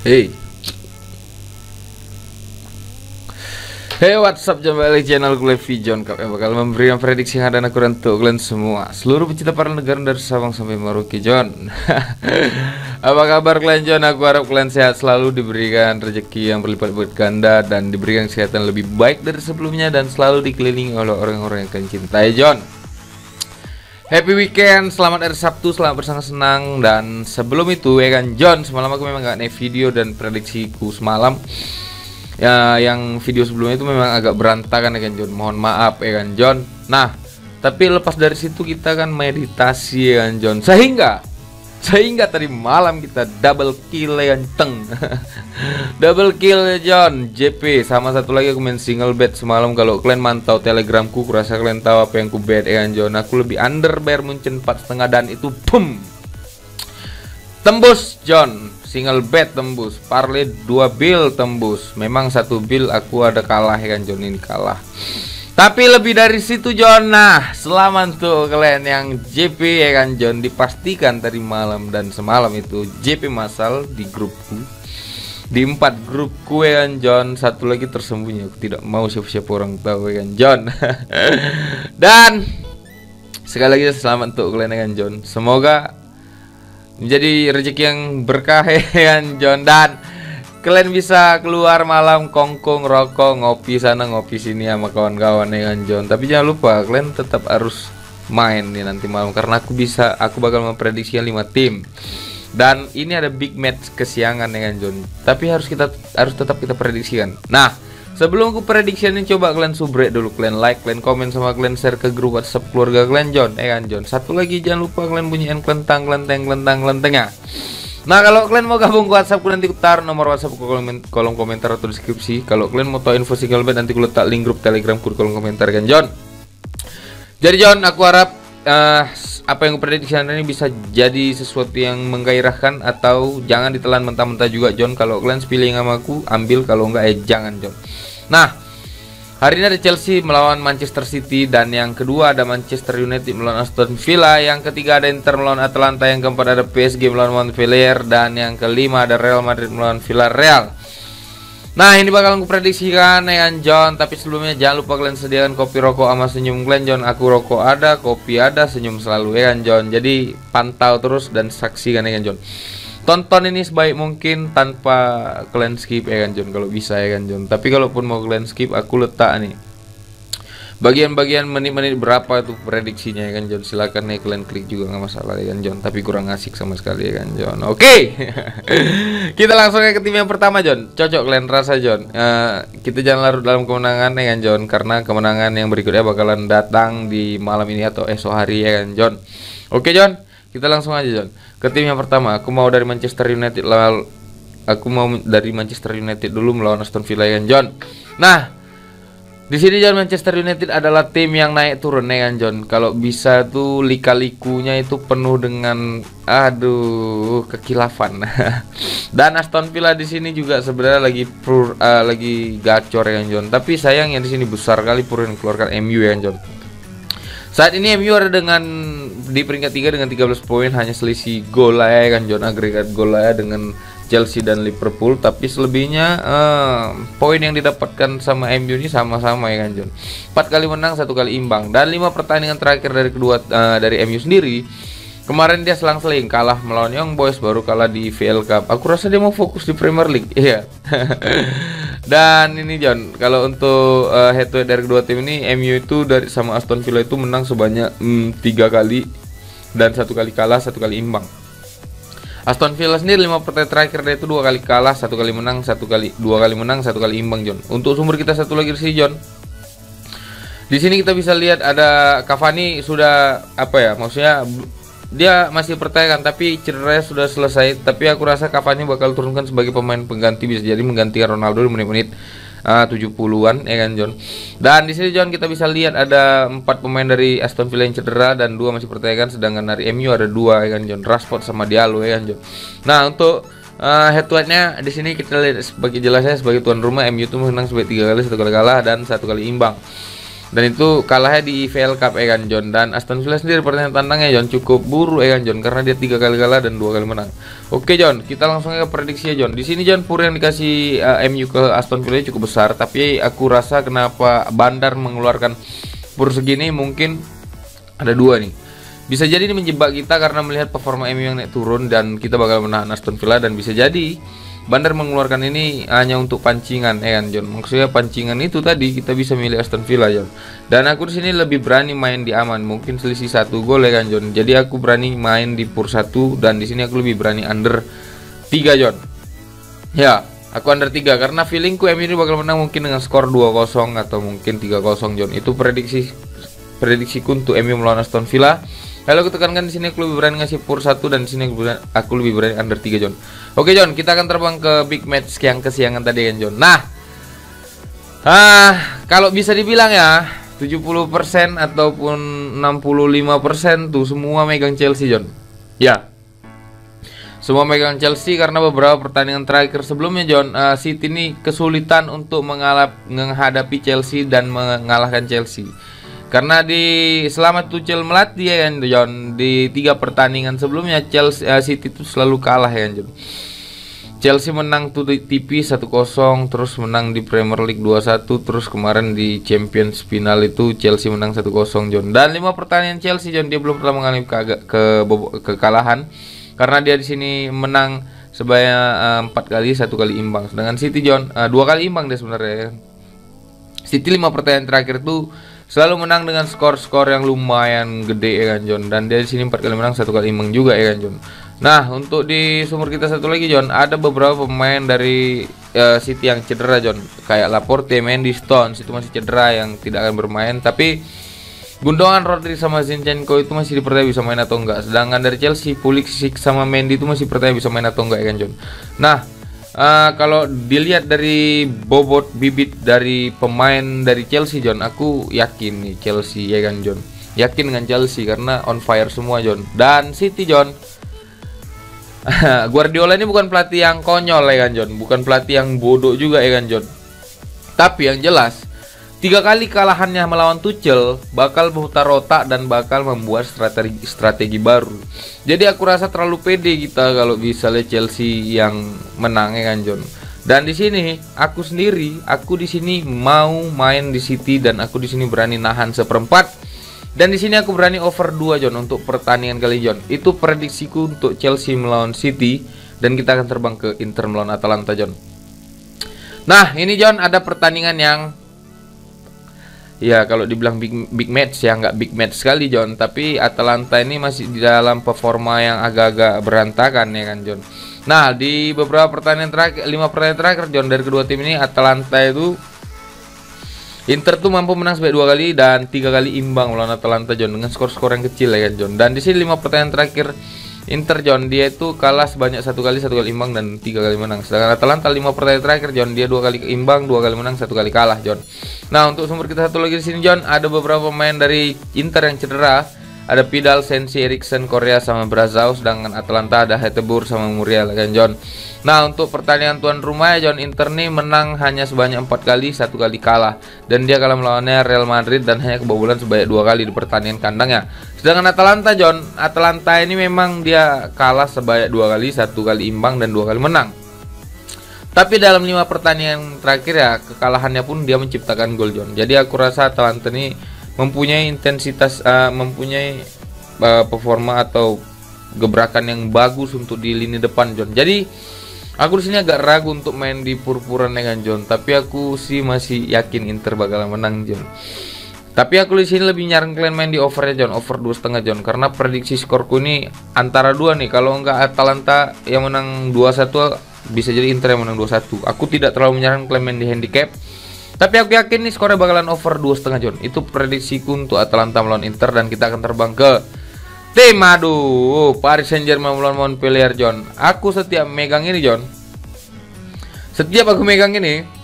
Hey, hey, what's up? Jumpa lagi channel gue Vision Cup yang bakal memberikan prediksi yang ada akurat untuk kalian semua, seluruh pecinta para negara dari Sabang sampai Merauke. John, apa kabar kalian John? Aku harap kalian sehat selalu, diberikan rezeki yang berlipat-lipat ganda dan diberikan kesehatan lebih baik dari sebelumnya dan selalu dikelilingi oleh orang-orang yang kalian cintai. John, happy weekend, selamat hari Sabtu, selamat bersenang-senang. Dan sebelum itu ya kan John, semalam aku memang gak naik video dan prediksiku semalam ya, yang video sebelumnya itu memang agak berantakan ya kan John, mohon maaf ya kan John. Nah, tapi lepas dari situ kita kan meditasi ya kan John, sehingga tadi malam kita double kill ya kan teng. Double kill ya John, JP, sama satu lagi aku main single bet semalam. Kalau kalian mantau telegramku, kurasa kalian tahu apa yang ku bet ya kan John. Aku lebih under Bayern Munchen 4,5 dan itu boom, tembus John, single bet tembus, parlay 2 bill tembus. Memang 1 bill aku ada kalah ya kan John, ini kalah. Tapi lebih dari situ John. Nah, selamat untuk kalian yang JP ya kan John, dipastikan tadi malam dan semalam itu JP masal di grupku, di 4 grupku ya kan John. Satu lagi tersembunyi, aku tidak mau siapa-siapa orang tahu ya kan John. Dan sekali lagi selamat untuk kalian ya kan John, semoga menjadi rezeki yang berkah ya kan John, dan kalian bisa keluar malam kongkong, rokok, ngopi sana ngopi sini sama kawan-kawan ya kan John. Tapi jangan lupa kalian tetap harus main nih nanti malam, karena aku bakal memprediksikan 5 tim. Dan ini ada big match kesiangan ya kan John, tapi harus tetap kita prediksikan. Nah, sebelum aku prediksinya, coba kalian subrek dulu, kalian like, kalian komen, sama kalian share ke grup WhatsApp keluarga kalian John ya kan John. Satu lagi jangan lupa kalian bunyiin kelentang-kelentengnya. Nah, kalau kalian mau gabung ke WhatsApp, nanti aku taruh nomor WhatsApp ke kolom komentar atau deskripsi. Kalau kalian mau tahu info single bet, nanti aku letak link grup Telegram di kolom komentar kan John. Jadi John, aku harap apa yang aku prediksikan ini bisa jadi sesuatu yang menggairahkan, atau jangan ditelan mentah-mentah juga John. Kalau kalian pilih sama aku, ambil, kalau enggak jangan John. Nah, hari ini ada Chelsea melawan Manchester City, dan yang kedua ada Manchester United melawan Aston Villa, yang ketiga ada Inter melawan Atalanta, yang keempat ada PSG melawan Montpellier, dan yang kelima ada Real Madrid melawan Villarreal. Nah, ini bakal aku prediksikan ya kan John. Tapi sebelumnya jangan lupa kalian sediakan kopi, rokok, sama senyum kalian John. Aku rokok ada, kopi ada, senyum selalu ya kan John. Jadi pantau terus dan saksikan ya kan John. Tonton ini sebaik mungkin tanpa kalian skip ya kan John, kalau bisa ya kan John. Tapi kalaupun mau kalian skip, aku letak nih bagian-bagian menit-menit berapa itu prediksinya ya kan John. Silakan nih kalian klik juga, nggak masalah ya kan John. Tapi kurang asik sama sekali ya kan John. Oke. Kita langsung ke tim yang pertama John. Cocok kalian rasa John. Kita jangan larut dalam kemenangan ya kan John, karena kemenangan yang berikutnya bakalan datang di malam ini atau esok hari ya kan John. Oke John, kita langsung aja John ke tim yang pertama. Aku mau dari Manchester United dulu melawan Aston Villa ya kan John. Nah, di sini John, Manchester United adalah tim yang naik turun ya kan John. Kalau bisa tuh lika-likunya itu penuh dengan kekilafan. Dan Aston Villa di sini juga sebenarnya lagi gacor ya kan John. Tapi sayangnya di sini besar kali pur yang keluarkan MU ya kan John. Saat ini MU ada di peringkat 3 dengan 13 poin, hanya selisih gol lah ya kan John, agregat gol lah ya dengan Chelsea dan Liverpool. Tapi selebihnya poin yang didapatkan sama MU ini sama-sama ya kan John. 4 kali menang, 1 kali imbang, dan 5 pertandingan terakhir dari MU sendiri. Kemarin dia selang-seling kalah melawan Young Boys, baru kalah di VL Cup. Aku rasa dia mau fokus di Premier League. Iya. Dan ini John, kalau untuk head to head dari kedua tim ini, MU itu sama Aston Villa itu menang sebanyak 3 kali, dan 1 kali kalah, 1 kali imbang. Aston Villa sendiri 5 pertandingan terakhir dia itu 2 kali kalah, 1 kali menang, 2 kali menang, 1 kali imbang John. Untuk sumber kita satu lagi di sini John. Di sini kita bisa lihat ada Cavani sudah maksudnya dia masih pertahankan, tapi cederanya sudah selesai. Tapi aku rasa Cavani bakal turunkan sebagai pemain pengganti, bisa jadi menggantikan Ronaldo di menit-menit 70-an ya kan John. Dan di sini John kita bisa lihat ada 4 pemain dari Aston Villa yang cedera dan 2 masih pertahankan, sedangkan dari MU ada 2 ya kan John, Rashford sama Diallo ya kan John. Nah, untuk head to headnya di sini kita lihat sebagai jelasnya, sebagai tuan rumah MU itu menang sebanyak 3 kali, 1 kali kalah, dan 1 kali imbang. Dan itu kalahnya di EFL Cup ya kan John. Dan Aston Villa sendiri pertandingan tandangnya John cukup buruk ya kan John, karena dia 3 kali kalah dan 2 kali menang. Oke John, kita langsung ke prediksi ya John. Di sini John, pur yang dikasih MU ke Aston Villa cukup besar, tapi aku rasa kenapa Bandar mengeluarkan pur segini mungkin ada dua nih. Bisa jadi ini menjebak kita karena melihat performa MU yang naik turun dan kita bakal menahan Aston Villa, dan bisa jadi Bandar mengeluarkan ini hanya untuk pancingan ya kan John. Maksudnya pancingan itu tadi kita bisa milih Aston Villa John. Dan aku di sini lebih berani main di aman, mungkin selisih 1 gol ya kan John. Jadi aku berani main di pur 1, dan di sini aku lebih berani under 3 John. Ya, aku under 3 karena feelingku MU ini bakal menang mungkin dengan skor 2-0 atau mungkin 3-0 John. Itu prediksiku untuk MU melawan Aston Villa. Kalau aku tekankan di sini aku lebih berani ngasih pur 1, dan di sini aku lebih berani under 3 John. Oke John, kita akan terbang ke big match yang kesiangan tadi kan John. Nah, kalau bisa dibilang ya 70% ataupun 65% tuh semua megang Chelsea John. Ya, semua megang Chelsea karena beberapa pertandingan terakhir sebelumnya John, City ini kesulitan untuk menghadapi Chelsea dan mengalahkan Chelsea. Karena selama Tuchel melatih ya kan John, di 3 pertandingan sebelumnya City itu selalu kalah ya kan John. Chelsea menang tuh tipis 1-0, terus menang di Premier League 2-1, terus kemarin di Champions final itu Chelsea menang 1-0 John. Dan 5 pertandingan Chelsea John, dia belum pernah mengalami kekalahan karena dia di sini menang sebanyak 4 kali, 1 kali imbang. Sedangkan City John 2 kali imbang dia sebenarnya. City 5 pertandingan terakhir tuh selalu menang dengan skor-skor yang lumayan gede ya kan John. Dan dia di sini 4 kali menang, 1 kali imbang juga ya kan John. Nah, untuk di sumur kita satu lagi John, ada beberapa pemain dari City yang cedera John, kayak Laporte, Mendy, Stones itu masih cedera yang tidak akan bermain. Tapi Gundogan, Rodri sama Zinchenko itu masih dipercaya bisa main atau enggak. Sedangkan dari Chelsea, Pulisic sama Mendy itu masih percaya bisa main atau enggak ya kan John. Nah, kalau dilihat dari bobot bibit dari pemain dari Chelsea John, aku yakin nih Chelsea ya kan John. Yakin dengan Chelsea karena on fire semua John. Dan City John, Guardiola ini bukan pelatih yang konyol ya kan John, bukan pelatih yang bodoh juga ya kan John. Tapi yang jelas 3 kali kalahannya melawan Tuchel bakal memutar otak dan bakal membuat strategi baru. Jadi aku rasa terlalu pede kita kalau bisa lihat Chelsea yang menang ya kan John. Dan di sini aku di sini mau main di City, dan aku di sini berani nahan 1/4. Dan di sini aku berani over 2 John untuk pertandingan kali John. Itu prediksiku untuk Chelsea melawan City, dan kita akan terbang ke Inter melawan Atalanta John. Nah, ini John ada pertandingan yang ya kalau dibilang big match ya nggak big match sekali John, tapi Atalanta ini masih di dalam performa yang agak-agak berantakan ya kan John. Nah, di beberapa pertandingan terakhir, 5 pertandingan terakhir John dari kedua tim ini, Atalanta itu Inter tuh mampu menang sampai 2 kali dan 3 kali imbang melawan Atalanta John dengan skor-skor yang kecil ya kan John. Dan di sini 5 pertandingan terakhir Inter John, dia itu kalah sebanyak 1 kali, 1 kali imbang dan 3 kali menang. Sedangkan Atalanta 5 pertandingan terakhir John, dia 2 kali imbang, 2 kali menang, 1 kali kalah John. Nah, untuk sumber kita satu lagi di sini John, ada beberapa pemain dari Inter yang cedera. Ada Pidal, Sensi, Eriksen, Korea sama Brazau. Sedangkan Atalanta ada Hetebur sama Muriel kan John. Nah, untuk pertandingan tuan rumah ya John, Inter nih menang hanya sebanyak 4 kali, 1 kali kalah. Dan dia kalah melawannya Real Madrid dan hanya kebobolan sebanyak 2 kali di pertandingan kandangnya. Sedangkan Atalanta John, Atalanta ini memang dia kalah sebanyak 2 kali, 1 kali imbang dan 2 kali menang. Tapi dalam 5 pertandingan terakhir ya, kekalahannya pun dia menciptakan gol John. Jadi aku rasa Atalanta ini mempunyai intensitas, mempunyai performa atau gebrakan yang bagus untuk di lini depan John. Jadi aku di sini agak ragu untuk main di purpuran dengan John, tapi aku sih masih yakin Inter bakalan menang John. Tapi aku di sini lebih nyaran kalian main di overnya John, over 2,5 John, karena prediksi skorku ini antara 2 nih. Kalau enggak Atalanta yang menang 2-1, bisa jadi Inter yang menang 2-1. Aku tidak terlalu menyarankan kalian main di handicap, tapi aku yakin nih skornya bakalan over 2,5 John. Itu prediksiku untuk Atalanta melawan Inter, dan kita akan terbang ke tim Paris Saint-Germain melawan Montpellier John. Aku setiap megang ini John, setiap aku megang ini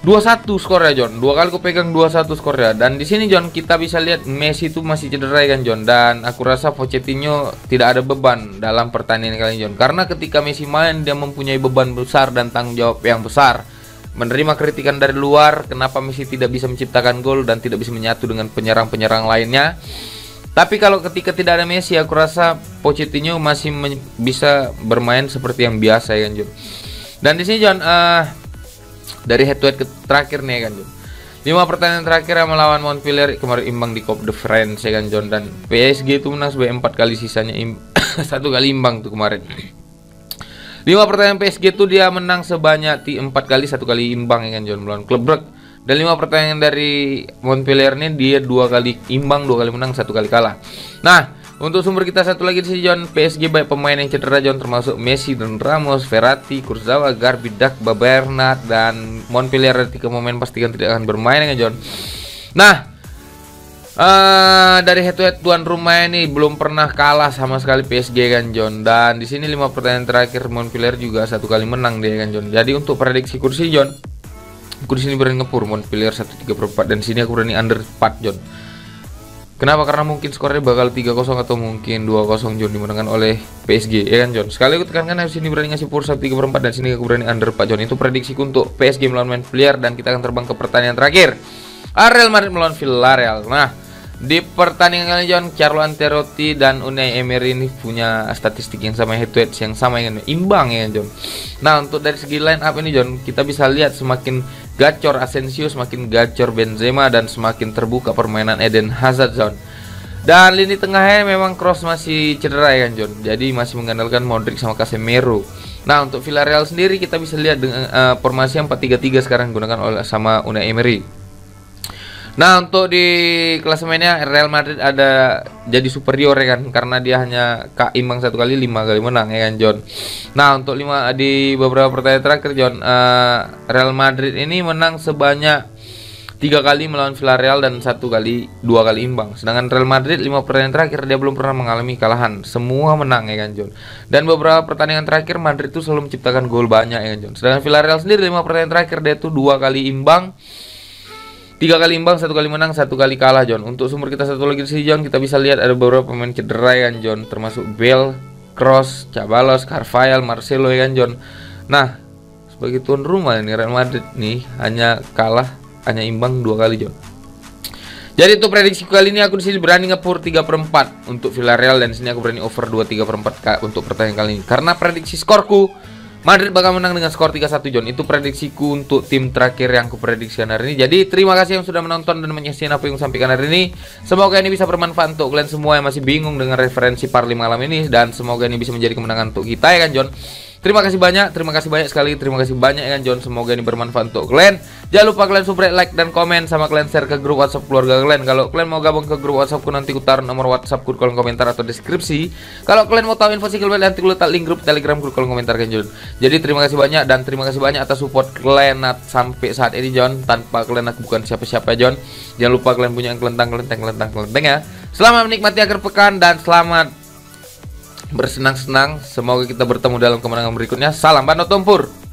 2-1 skornya John. 2 kali aku pegang 2-1 skornya. Dan di sini John kita bisa lihat Messi itu masih cedera kan John, dan aku rasa Pochettino tidak ada beban dalam pertandingan kali ini John. Karena ketika Messi main dia mempunyai beban besar dan tanggung jawab yang besar. menerima kritikan dari luar, kenapa Messi tidak bisa menciptakan gol dan tidak bisa menyatu dengan penyerang-penyerang lainnya. Tapi kalau ketika tidak ada Messi, aku rasa Pochettino masih bisa bermain seperti yang biasa ya kan John. Dan di sini John, dari head to head terakhir nih ya kan John. 5 pertandingan terakhir yang melawan Montpellier, kemarin imbang di Coupe de France ya kan John, dan PSG itu menang sebanyak 4 kali, sisanya 1 kali imbang tuh kemarin. 5 pertandingan PSG itu dia menang sebanyak 4 kali, 1 kali imbang ya kan John, melawan Club Brugge. Dan 5 pertandingan dari Montpellier ini dia 2 kali imbang, 2 kali menang, 1 kali kalah. Nah, untuk sumber kita satu lagi di sini John, PSG baik pemain yang cedera John, termasuk Messi dan Ramos, Verratti, Kurzawa, Garbi, Dagba, Bernat, dan Montpellier ada 3 pemain pastikan tidak akan bermain ya John. Nah, dari head to head tuan rumah ini belum pernah kalah sama sekali PSG kan John. Dan di sini 5 pertandingan terakhir Montpellier juga 1 kali menang dia kan John. Jadi untuk prediksi kursi John, aku di sini berani ngepur Montpellier 1/3/4 dan sini aku berani under 4 John. Kenapa? Karena mungkin skornya bakal 3-0 atau mungkin 2-0 John, dimenangkan oleh PSG ya kan John. Sekali aku tekankan, di sini berani ngasih pur 1/3/4 dan sini aku berani under 4 John. Itu prediksiku untuk PSG melawan Montpellier dan kita akan terbang ke pertandingan terakhir. Real Madrid melawan Villarreal. Nah, di pertandingan kali John, Carlo Ancelotti dan Unai Emery ini punya statistik yang sama, head to head yang sama ya, imbang ya John. Nah, untuk dari segi line up ini John, kita bisa lihat semakin gacor Asensio, semakin gacor Benzema, dan semakin terbuka permainan Eden Hazard John. Dan lini tengahnya memang Kroos masih cedera ya John, jadi masih mengandalkan Modric sama Casemiro. Nah, untuk Villarreal sendiri kita bisa lihat dengan formasi 4-3-3 sekarang digunakan oleh sama Unai Emery. Nah, untuk di klasemennya Real Madrid ada jadi superior ya kan, karena dia hanya imbang 1 kali, 5 kali menang ya kan John. Nah, untuk di beberapa pertandingan terakhir John, Real Madrid ini menang sebanyak 3 kali melawan Villarreal dan 2 kali imbang. Sedangkan Real Madrid 5 pertandingan terakhir dia belum pernah mengalami kalahan, semua menang ya kan John. Dan beberapa pertandingan terakhir Madrid itu selalu menciptakan gol banyak ya kan John. Sedangkan Villarreal sendiri 5 pertandingan terakhir dia itu 2 kali imbang, 3 kali imbang, 1 kali menang, 1 kali kalah John. Untuk sumber kita satu lagi di sini John, kita bisa lihat ada beberapa pemain cedera ya kan John, termasuk Bale, Kroos, Ceballos, Carvajal, Marcelo ya kan John. Nah, sebagai tuan rumah ini Real Madrid nih hanya imbang 2 kali John. Jadi itu prediksi kali ini, aku di sini berani ngepur 3/4 untuk Villarreal dan sini aku berani over 2/3/4 untuk pertandingan kali ini. Karena prediksi skorku Madrid bakal menang dengan skor 3-1 John. Itu prediksiku untuk tim terakhir yang aku prediksikan hari ini. Jadi terima kasih yang sudah menonton dan menyaksikan apa yang sampaikan hari ini. Semoga ini bisa bermanfaat untuk kalian semua yang masih bingung dengan referensi Parli malam ini, dan semoga ini bisa menjadi kemenangan untuk kita ya kan John. Terima kasih banyak sekali, terima kasih banyak ya kan John. Semoga ini bermanfaat untuk kalian. Jangan lupa kalian subscribe, like, dan komen, sama kalian share ke grup WhatsApp keluarga kalian. Kalau kalian mau gabung ke grup WhatsAppku, nanti ku taruh nomor WhatsAppku di kolom komentar atau deskripsi. Kalau kalian mau tahu info sikil nanti ku letak link grup Telegram di kolom komentar kan John. Jadi terima kasih banyak dan terima kasih banyak atas support kalian sampai saat ini John. Tanpa kalian aku bukan siapa-siapa John. Jangan lupa kalian punya yang kelentang ya. Selamat menikmati akhir pekan dan selamat bersenang-senang. Semoga kita bertemu dalam kemenangan berikutnya. Salam Bano Tumpur.